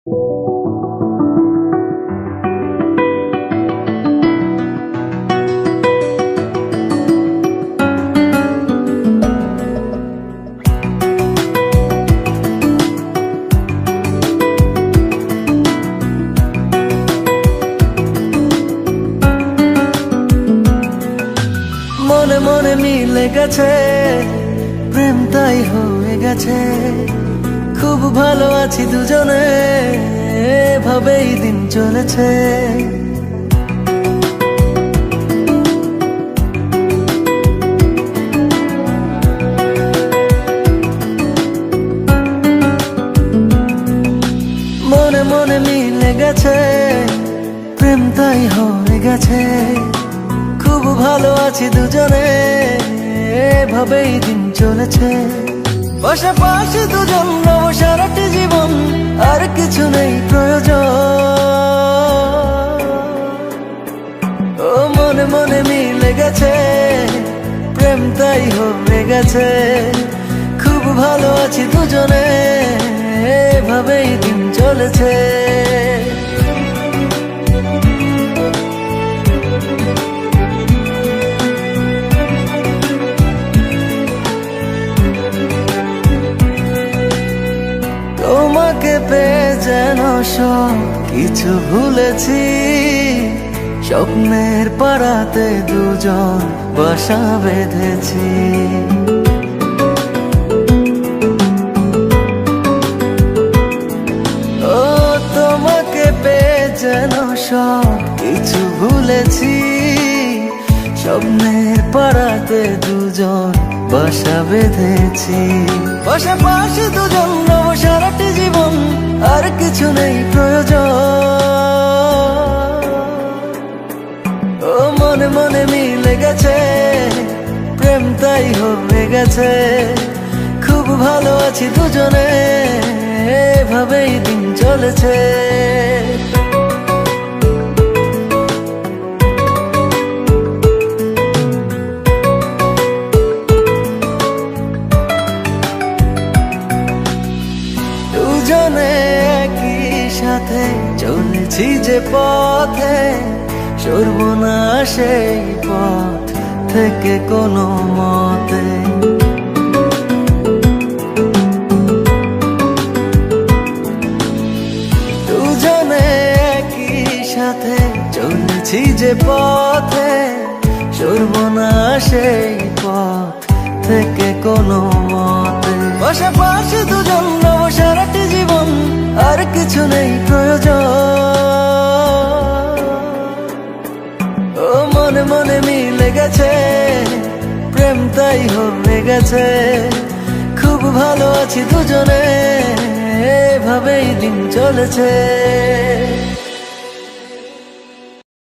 মনে মনে মিলে গেছে, প্রেম তাই হয়ে গেছে। খুব ভালো আছি দুজনে, এভাবেই দিন চলেছে। মনে মনে মিলে গেছে, প্রেম তাই হয়ে গেছে। খুব ভালো আছি দুজনে, এভাবেই দিন চলেছে। পাশাপাশি দুজন রব সারাটি জীবন, আর কিছু নেই প্রয়োজন। ও মনে মনে মিলে গেছে, প্রেম তাই হয়ে গেছে। খুব ভালো আছি দুজনে, এভাবেই দিন চলেছে। তোমাকে পেয়ে যেন সব কিছু ভুলেছি। স্বপ্নের পাড়াতে দুজন বাসা বেঁধেছি। ও তোমাকে পেয়ে যেন সব কিছু ভুলেছি। স্বপ্নের পাড়াতে দুজন বাসা বেঁধেছি। পাশাপাশি দুজন রব সারাটি জীবন, আর কিছু নেই প্রয়োজন। ও মনে মনে মিলে গেছে, প্রেম তাই হয়ে গেছে। খুব ভালো আছি দুজনে, এভাবেই দিন চলেছে। দুজনে একই সাথে চলেছি যে পথে, সরব না সেই পথ থেকে কোনো মতে। দুজনে একই সাথে চলেছি যে পথে, সরব না সেই পথ থেকে কোনো মতে। পাশাপাশি দুজন রব সারাটি জীবন, আর কিছু নেই প্রয়োজন। ও মনে মনে মিলে গেছে, প্রেম তাই হয়ে গেছে। খুব ভালো আছি দুজনে, এভাবেই দিন চলেছে।